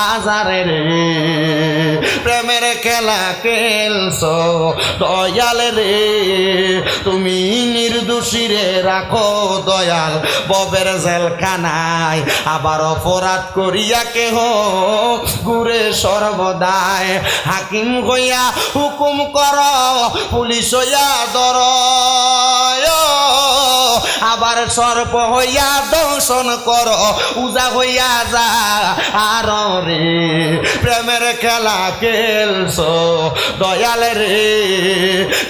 আজারে রে প্রেমের খেলা খেলছো দয়াল রে তুমি নির্দোষী রে রাখো দয়াল ববের জেলখানায় আবার অপরাধ করিয়া কেহ ঘুরে সর্বদাই হাকিম হইয়া হুকুম কর পুলিশ হইয়া ধর আবার সর্প হইয়া দংশন কর উজা হইয়া যা আর রে প্রেমের খেলা খেলছো দয়াল রে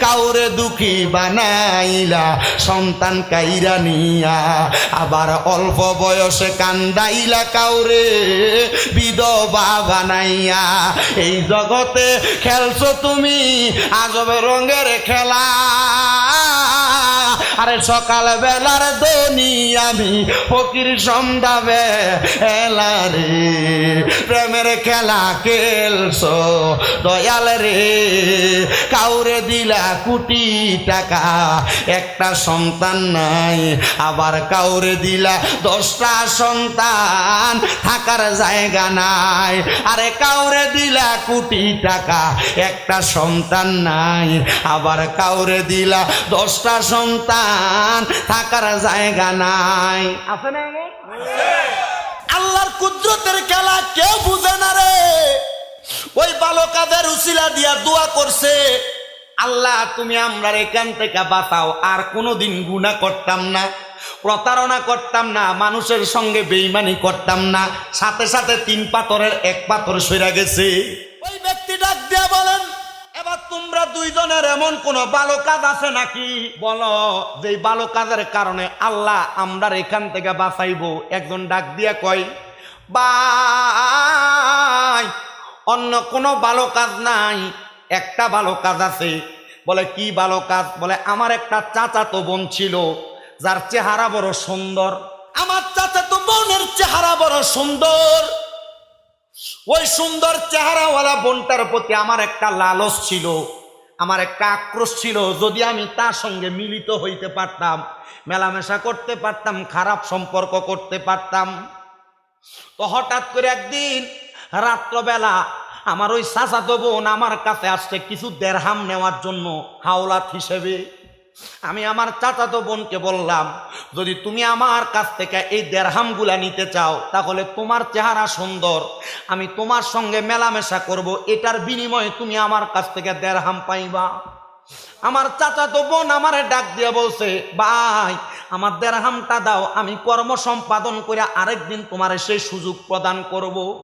কাউরে দুঃখী বানাইলা সন্তান কাইরা নিয়া আবার অল্প বয়সে কান্দাইলা কাউরে বিধবা বানাইয়া এই জগতে খেলছো তুমি আজব রঙের খেলা আরে সকাল বেলার দনি আমি ফকির সন্ধ্যাবে এলা রে প্রেমের খেলা খেলছো দয়াল রে কাউরে দিলা কোটি টাকা একটা সন্তান নাই আবার কাউরে দিলা 10টা সন্তান থাকার জায়গা নাই আরে কাউরে দিলা কোটি টাকা একটা সন্তান নাই আবার কাউরে দিলা 10টা সন্তান থাকার জায়গা নাই আছে না আল্লাহর কুদরতের খেলা কেউ বুঝে না রে ওই বালকাদের উসিলা দিয়া দোয়া করছে আল্লাহ তুমি আমরা এখান থেকে বাঁচাও আর কোনোদিন গুনাহ করতাম না প্রতারণা করতাম না মানুষের সঙ্গে বেঈমানি করতাম না সাথে সাথে 3 পাথরের 1 পাথর সইরা গেছে ওই ব্যক্তি ডাক দিয়া বলেন এবার তোমরা দুইজনের এমন কোন ভালো কাজ আছে নাকি বলো যে ভালো কাজের কারণে আল্লাহ আমরা এখান থেকে বাঁচাইবো একজন ডাক দিয়া কয় ভাই অন্য কোনো ভালো কাজ নাই একটা ভালো কাজ আছে বলে কি ভালো কাজ বলে আমার একটা চাচাতো বোন ছিল যার চেহারা বড় সুন্দর আমার চাচাতো বোনের চেহারা বড় সুন্দর ওই সুন্দর চেহারাওয়ালা বোনটার প্রতি আমার একটা লালস ছিল আমার একটা আক্রোশ ছিল যদি আমি তার সঙ্গে মিলিত হইতে পারতাম মেলামেশা করতে পারতাম খারাপ সম্পর্ক করতে পারতাম তো হঠাৎ করে একদিন রাত্রবেলা আমার ওই চাচাতো বোন আমার কাছে আসছে কিছু দেরহাম নেওয়ার জন্য হাওলাত হিসেবে আমি আমার চাচাতো বোনকে বললাম যদি তুমি আমার কাছ থেকে এই দেরহামগুলা নিতে চাও তাহলে তোমার চেহারা সুন্দর আমি তোমার সঙ্গে মেলামেশা করব এটার বিনিময়ে তুমি আমার কাছ থেকে দেরহাম পাইবা আমার চাচাতো বোন আমারে ডাক দিয়ে বলছে ভাই আমার দেরহামটা দাও আমি কর্ম সম্পাদন করে আরেকদিন তোমার সেই সুযোগ প্রদান করব